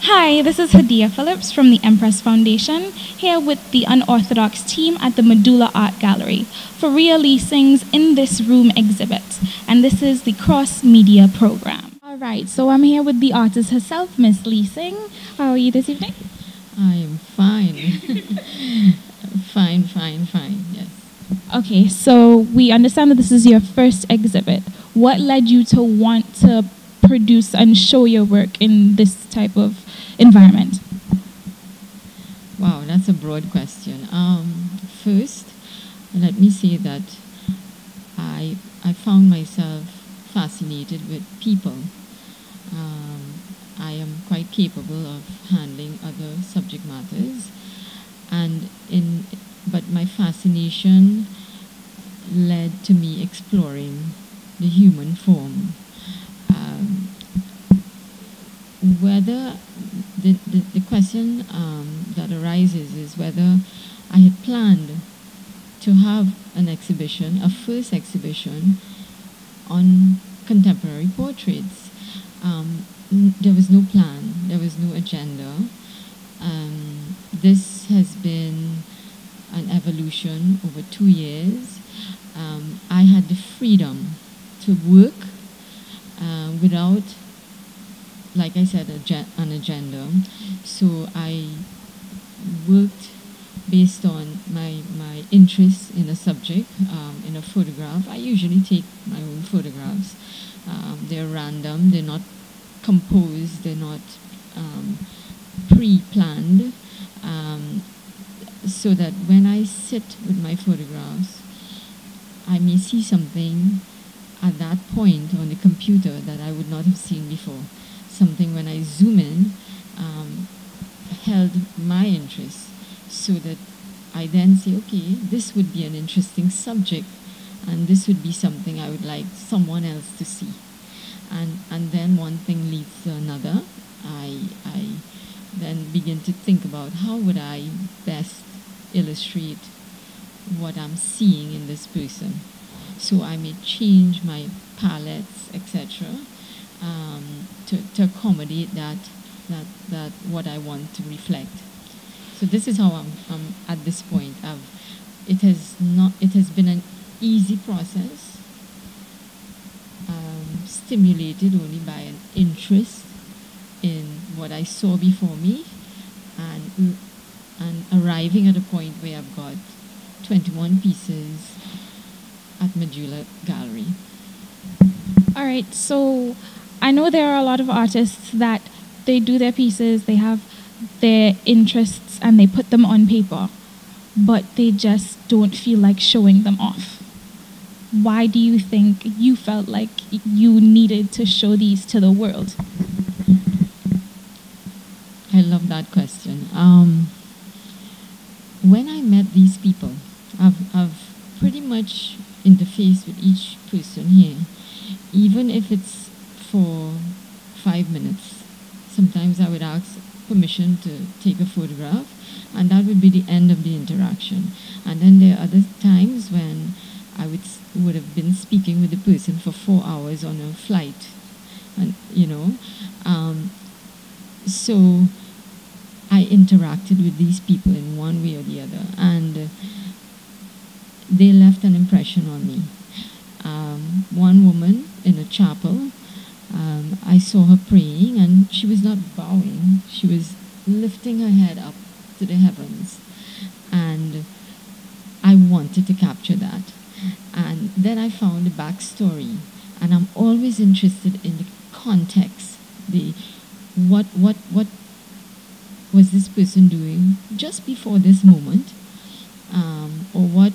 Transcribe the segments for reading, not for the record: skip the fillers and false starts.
Hi, this is Hadiyah Philips from the Empress Foundation, here with the Unorthodox team at the Medulla Art Gallery for Reah Leasing's In This Room exhibit, and this is the cross-media program. All right, so I'm here with the artist herself, Miss Leasing. How are you this evening? I am fine. fine, yes. Okay, so we understand that this is your first exhibit. What led you to want to produce and show your work in this type of environment? Wow, that's a broad question. First, let me say that I found myself fascinated with people. I am quite capable of handling other subject matters, but my fascination led to me exploring the human form. Whether the question that arises is whether I had planned to have an exhibition, a first exhibition on contemporary portraits. There was no plan, there was no agenda. This has been an evolution over 2 years. I had the freedom to work without, like I said, an agenda. So I worked based on my interest in a subject, in a photograph. I usually take my own photographs. They're random, they're not composed, they're not pre-planned, so that when I sit with my photographs, I may see something at that point on the computer that I would not have seen before. Something when I zoom in held my interest, so that I then say, okay, this would be an interesting subject, and this would be something I would like someone else to see. And then one thing leads to another. I then begin to think about how would I best illustrate what I'm seeing in this person. So I may change my palettes, etc., to accommodate that what I want to reflect. So this is how I'm at this point. It has been an easy process, stimulated only by an interest in what I saw before me, and arriving at a point where I've got 21 pieces at Medulla Gallery. All right, so I know there are a lot of artists that they do their pieces, they have their interests, and they put them on paper, but they just don't feel like showing them off. Why do you think you felt like you needed to show these to the world? I love that question. When I met these people, I've pretty much interfaced with each person here, even if it's for 5 minutes. Sometimes I would ask permission to take a photograph, and that would be the end of the interaction. And then there are other times when I would have been speaking with the person for 4 hours on a flight, and so I interacted with these people in one way or the other, and they left an impression on me. One woman in a chapel, I saw her praying, and she was not bowing, she was lifting her head up to the heavens, and I wanted to capture that. And then I found the backstory, and I'm always interested in the context, what was this person doing just before this moment, or what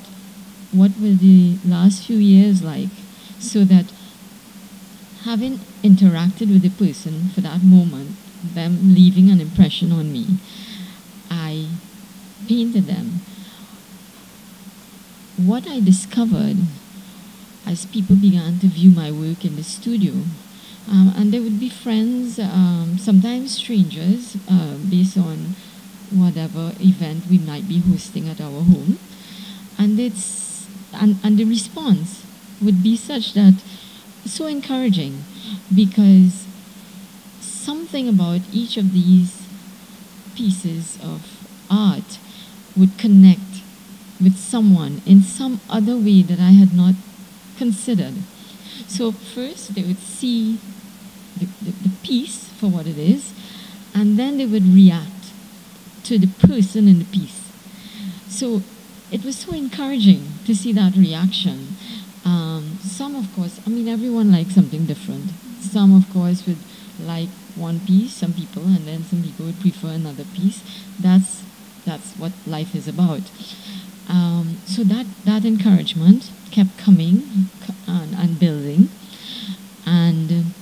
were the last few years like, so that having interacted with the person for that moment, them leaving an impression on me, I painted them. What I discovered as people began to view my work in the studio, and there would be friends, sometimes strangers, based on whatever event we might be hosting at our home, and the response would be such that so encouraging, because something about each of these pieces of art would connect with someone in some other way that I had not considered. So first they would see the piece for what it is, and then they would react to the person in the piece. So it was so encouraging to see that reaction. Some, of course, I mean, everyone likes something different. Some, of course, would like one piece, some people, and then some people would prefer another piece. That's what life is about. So that encouragement kept coming and building. And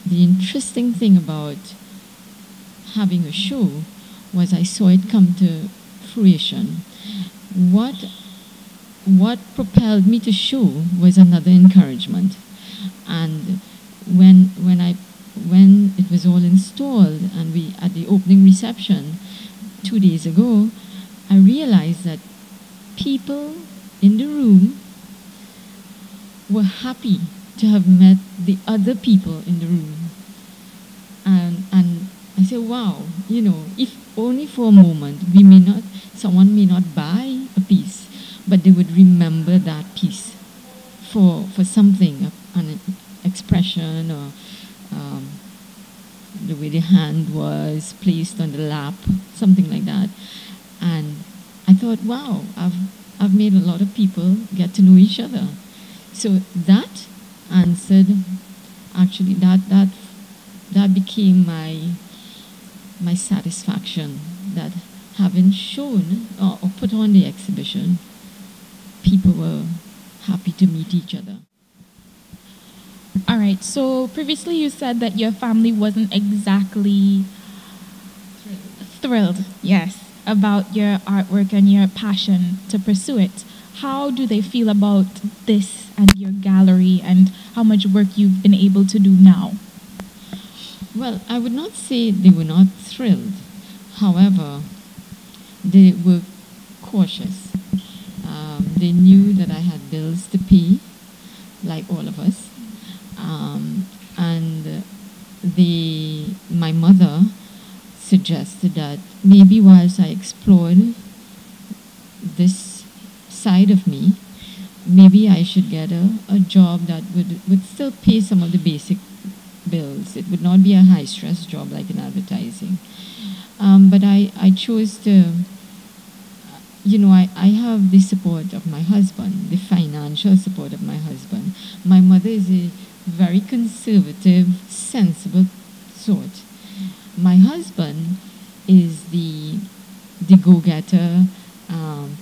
the interesting thing about having a show was I saw it come to fruition. What propelled me to show was another encouragement. And when it was all installed and we at the opening reception 2 days ago, I realized that people in the room were happy to have met the other people in the room. And I said, wow, you know, if only for a moment someone may not buy a piece, but they would remember that piece for something, an expression, or the way the hand was placed on the lap, something like that. And I thought, wow, I've made a lot of people get to know each other. So that answered, actually, that became my satisfaction, that having shown or put on the exhibition, people were happy to meet each other. All right, so previously you said that your family wasn't exactly thrilled, yes, about your artwork and your passion to pursue it. How do they feel about this and your gallery and how much work you've been able to do now? Well, I would not say they were not thrilled. However, they were cautious. They knew that I had bills to pay, like all of us. And my mother suggested that maybe whilst I explored this side of me, maybe I should get a job that would still pay some of the basic bills. It would not be a high-stress job like in advertising. But I chose to, I have the support of my husband, the financial support of my husband. My mother is a very conservative, sensible sort. My husband is the go-getter,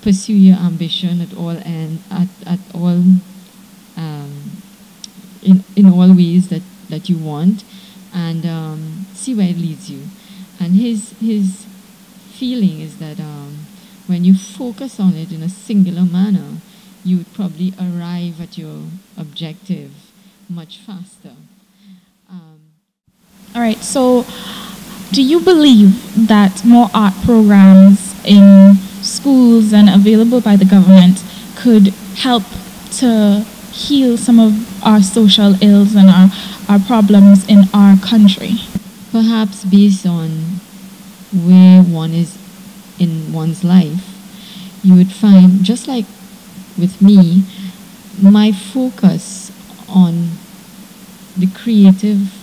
pursue your ambition at all in all ways that you want, and see where it leads you. And his feeling is that when you focus on it in a singular manner, you would probably arrive at your objective much faster. All right, so do you believe that more art programs in schools and available by the government could help to heal some of our social ills and our problems in our country? Perhaps based on where one is in one's life, you would find, just like with me, my focus on the creative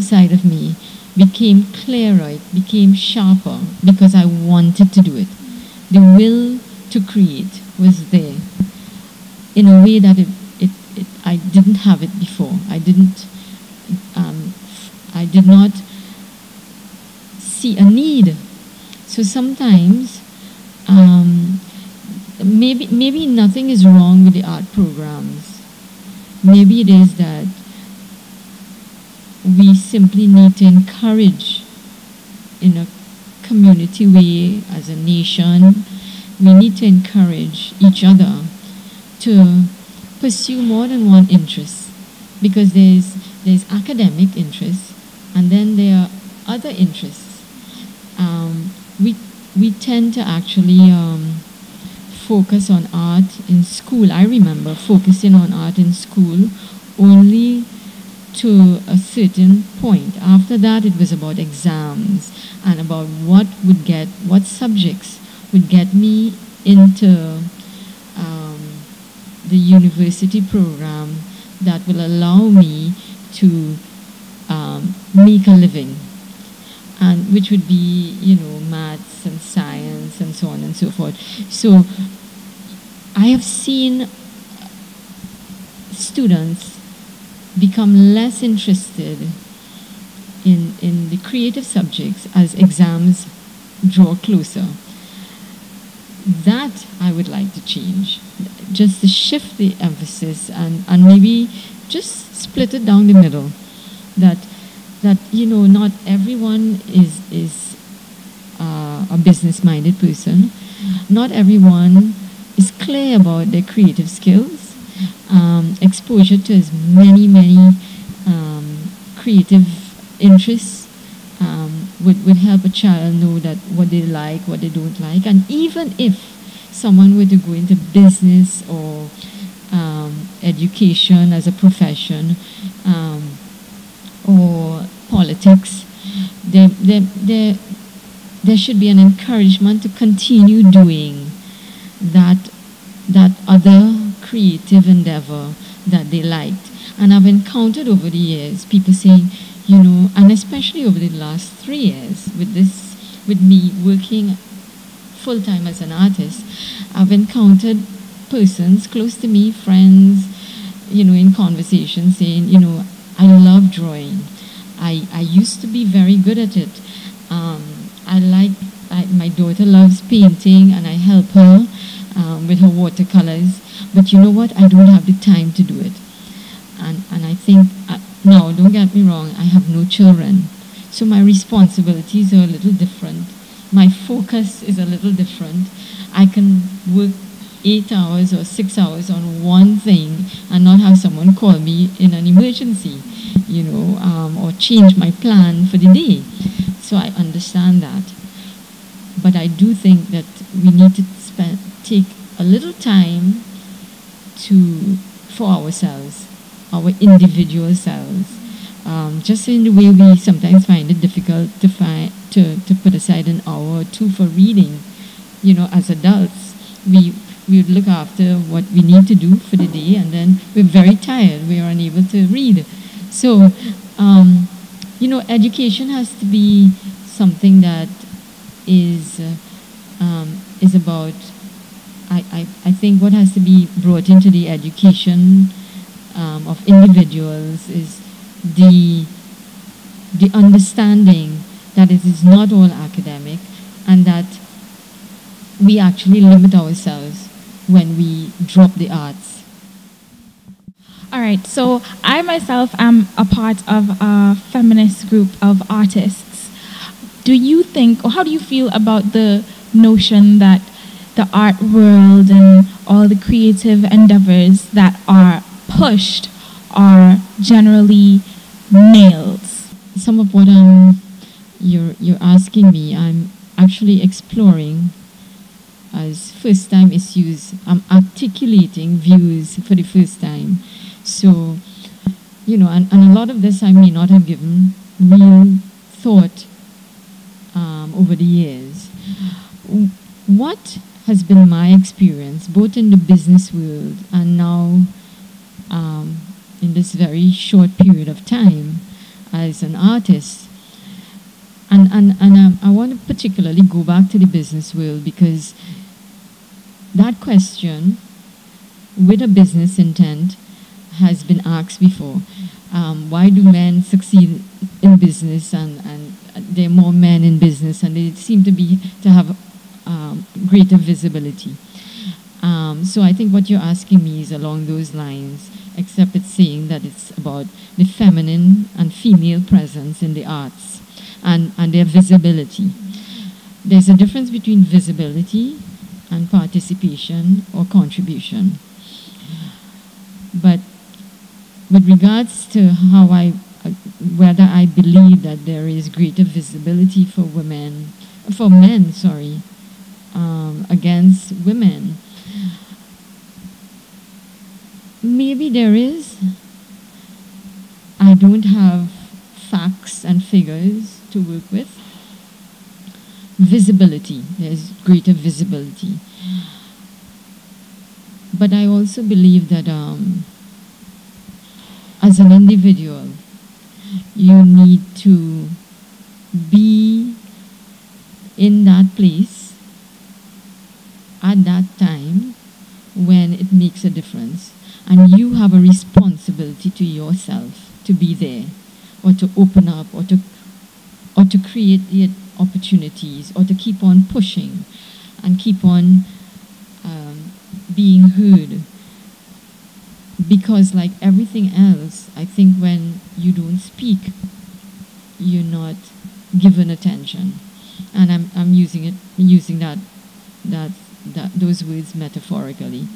side of me became clearer, it became sharper, because I wanted to do it. The will to create was there in a way that I didn't have it before. I did not see a need. So sometimes, maybe nothing is wrong with the art programs. Maybe it is that we simply need to encourage in a community way, as a nation. We need to encourage each other to pursue more than one interest, because there's academic interests, and then there are other interests. We tend to actually focus on art in school. I remember focusing on art in school only to a certain point. After that, it was about exams and about what subjects would get me into the university program that will allow me to make a living, and which would be, maths and science and so on and so forth. So I have seen students become less interested in the creative subjects as exams draw closer. That I would like to change, just to shift the emphasis and maybe just split it down the middle. That not everyone is a business-minded person. Not everyone is clear about their creative skills. Exposure to as many creative interests would help a child know that what they like, what they don't like. And even if someone were to go into business or education as a profession, or politics, there should be an encouragement to continue doing that other creative endeavor that they liked. And I've encountered over the years people saying, and especially over the last 3 years with me working full-time as an artist, I've encountered persons close to me, friends, in conversation saying, I love drawing. I used to be very good at it. My daughter loves painting and I help her with her watercolors. But you know what? I don't have the time to do it. And I think, now don't get me wrong, I have no children. So my responsibilities are a little different. My focus is a little different. I can work 8 hours or 6 hours on one thing and not have someone call me in an emergency, or change my plan for the day. So I understand that. But I do think that we need to take a little time for ourselves, our individual selves. Just in the way we sometimes find it difficult to put aside an hour or two for reading. As adults, we would look after what we need to do for the day, and then we're very tired. We are unable to read. So, education has to be something that is about. I think what has to be brought into the education of individuals is the understanding that it is not all academic, and that we actually limit ourselves when we drop the arts. All right, so I myself am a part of a feminist group of artists. Do you think, or how do you feel about the notion that the art world and all the creative endeavors that are pushed are generally males? Some of what you're asking me, I'm actually exploring as first-time issues. I'm articulating views for the first time. So, and a lot of this I may not have given real thought over the years. What has been my experience, both in the business world and now in this very short period of time as an artist, and I want to particularly go back to the business world, because that question, with a business intent, has been asked before. Why do men succeed in business, and there are more men in business, and they seem to have greater visibility. So I think what you're asking me is along those lines, except it's saying that it's about the feminine and female presence in the arts and their visibility. There's a difference between visibility and participation or contribution. But with regards to whether I believe that there is greater visibility for men, against women, maybe there is. I don't have facts and figures to work with. Visibility, there's greater visibility. But I also believe that as an individual, you need to be in that place at that time when it makes a difference. And you have a responsibility to yourself to be there, or to open up, or to create the opportunities, or to keep on pushing and keep on being heard. Because like everything else, I think when you don't speak, you're not given attention. And I'm using those words metaphorically.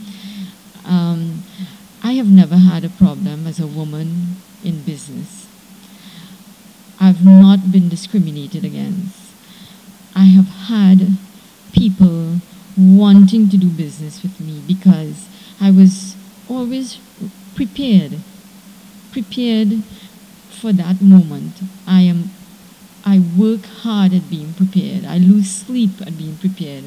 I have never had a problem as a woman in business. I've not been discriminated against. I have had people wanting to do business with me because I was always prepared for that moment. I work hard at being prepared. I lose sleep at being prepared.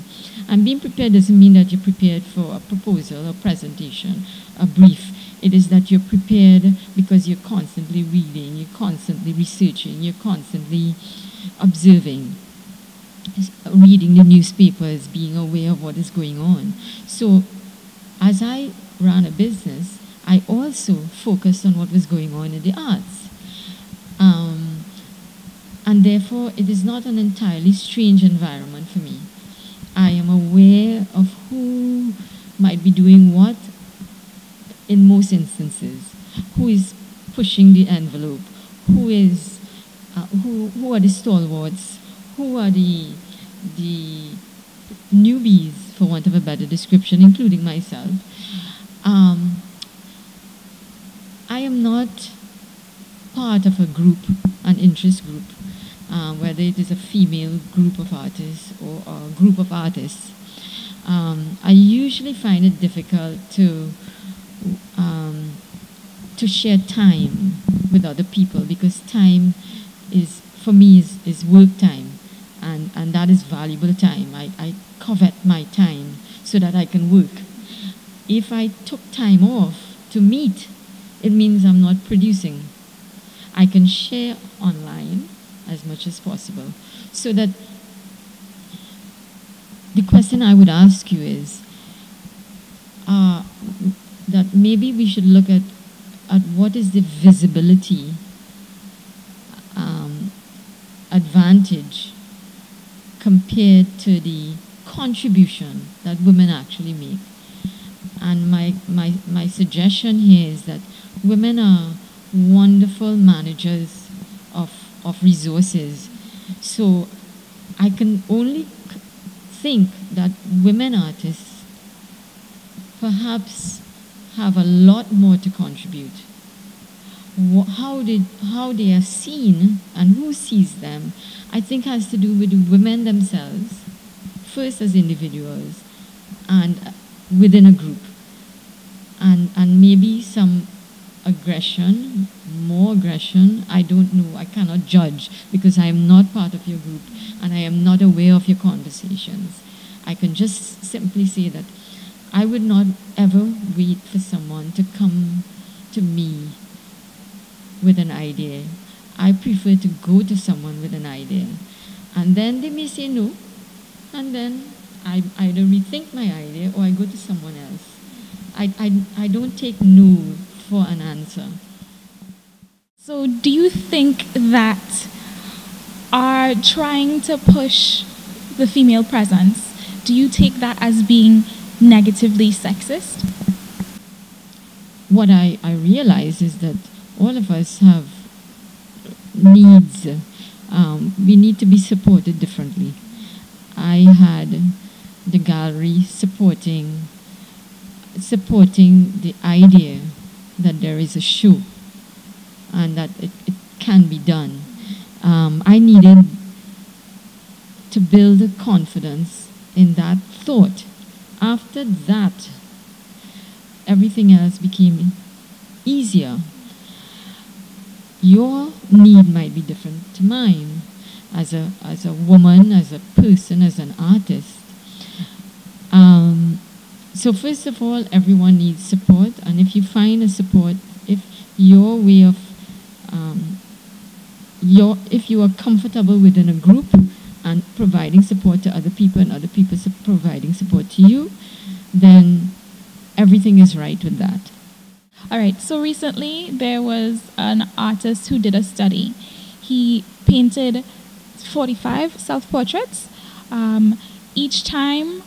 And being prepared doesn't mean that you're prepared for a proposal, a presentation, a brief. It is that you're prepared because you're constantly reading, you're constantly researching, you're constantly observing, reading the newspapers, being aware of what is going on. So as I ran a business, I also focused on what was going on in the arts. And therefore, it is not an entirely strange environment for me. I am aware of who might be doing what in most instances, who is pushing the envelope, who are the stalwarts, who are the newbies, for want of a better description, including myself. I am not part of a group, an interest group, whether it is a female group of artists or a group of artists. I usually find it difficult to share time with other people, because time is, for me, is work time, and that is valuable time. I covet my time so that I can work. If I took time off to meet, it means I'm not producing. I can share online as much as possible. So that the question I would ask you is that maybe we should look at what is the visibility advantage compared to the contribution that women actually make. And my suggestion here is that women are wonderful managers of resources. So I can only think that women artists perhaps have a lot more to contribute. How they are seen and who sees them, I think, has to do with the women themselves, first as individuals and within a group. And maybe some aggression, more aggression, I don't know, I cannot judge because I am not part of your group and I am not aware of your conversations. I can just simply say that I would not ever wait for someone to come to me with an idea. I prefer to go to someone with an idea. And then they may say no, and then I either rethink my idea or I go to someone else. I don't take no for an answer. So do you think that our trying to push the female presence, do you take that as being negatively sexist? What I realize is that all of us have needs. We need to be supported differently. I had the gallery supporting the idea that there is a show and that it can be done. I needed to build a confidence in that thought. After that, everything else became easier. your need might be different to mine as a woman, as a person, as an artist. So first of all, everyone needs support, and if you find a support, if your way of if you are comfortable within a group and providing support to other people and other people providing support to you, then everything is right with that. All right, so recently there was an artist who did a study. He painted 45 self-portraits. Each time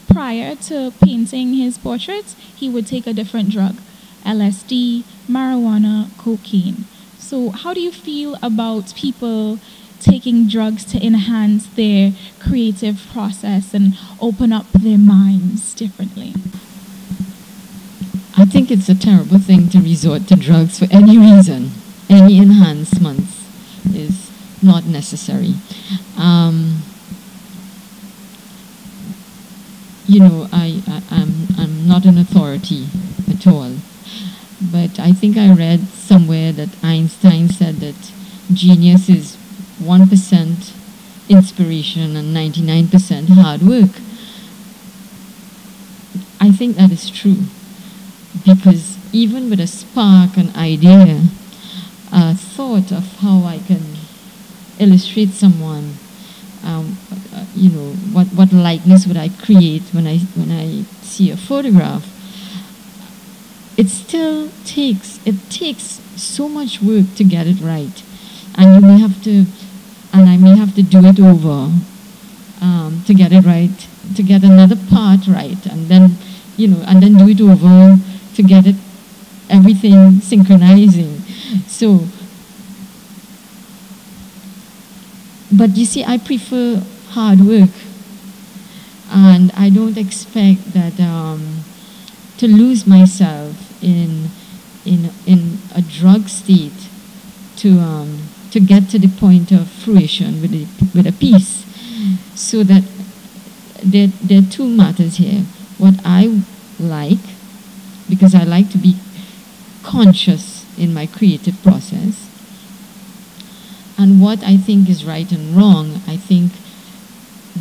prior to painting his portraits, he would take a different drug: LSD, marijuana, cocaine. So how do you feel about people taking drugs to enhance their creative process and open up their minds differently? I think it's a terrible thing to resort to drugs for any reason. Any enhancements is not necessary. I'm not an authority at all, but I think I read somewhere that Einstein said that genius is 1% inspiration and 99% hard work. I think that is true, because even with a spark, an idea, a thought of how I can illustrate someone, what likeness would I create when I see a photograph, it takes so much work to get it right, and I may have to do it over to get it right, to get another part right, and then do it over to get it everything synchronizing. So, but you see, I prefer hard work, and I don't expect that to lose myself in a drug state to get to the point of fruition with a piece. So that there are two matters here. What I like, because I like to be conscious in my creative process, and what I think is right and wrong. I think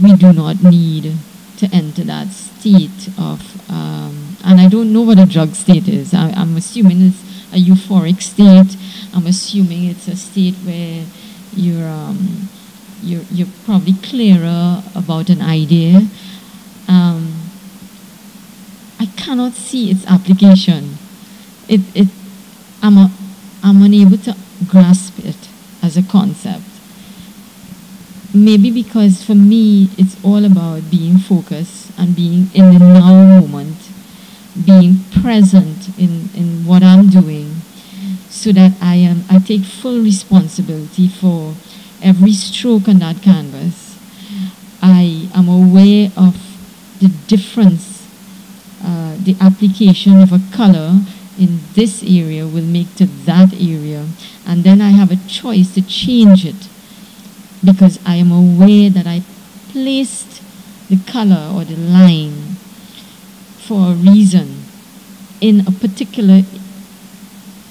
we do not need to enter that state of, and I don't know what a drug state is. I'm assuming it's a euphoric state. I'm assuming it's a state where you're probably clearer about an idea. I cannot see its application. I'm unable to grasp it as a concept. Maybe because for me it's all about being focused and being in the now moment, being present in what I'm doing, so that I take full responsibility for every stroke on that canvas. I am aware of the difference the application of a color in this area will make to that area, and then I have a choice to change it, because I am aware that I placed the color or the line for a reason in a particular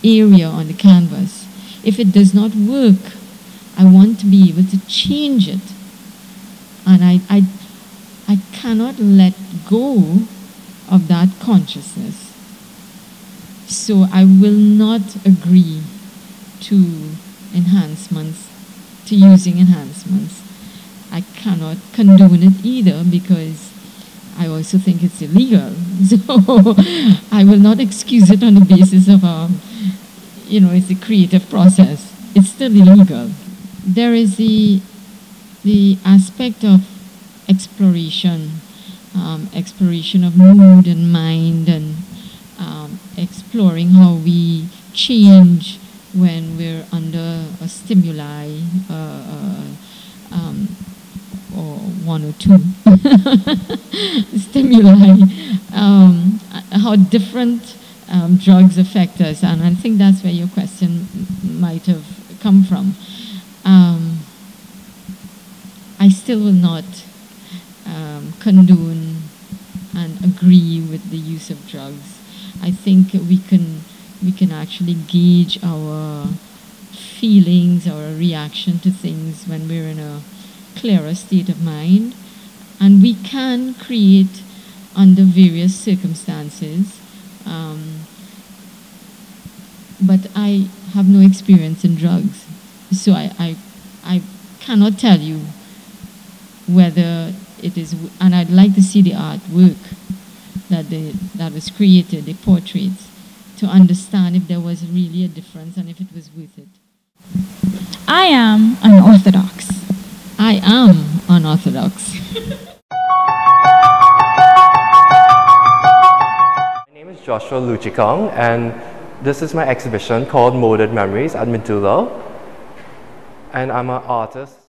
area on the canvas. If it does not work, I want to be able to change it, and I cannot let go of that consciousness. So I will not agree to enhancements, to using enhancements. I cannot condone it either, because I also think it's illegal. So I will not excuse it on the basis of, it's a creative process. It's still illegal. There is the aspect of exploration, exploration of mood and mind, and exploring how we change when we're under a stimuli, or one or two stimuli, how different drugs affect us. And I think that's where your question might have come from. I still will not condone and agree with the use of drugs. I think we can actually gauge our feelings or a reaction to things when we're in a clearer state of mind. And we can create under various circumstances. But I have no experience in drugs, so I cannot tell you whether it is, and I'd like to see the artwork that was created, the portraits, to understand if there was really a difference and if it was worth it. I am unorthodox. I am unorthodox. My name is Joshua Luchikong, and this is my exhibition called Molded Memories at Medulla, and I'm an artist.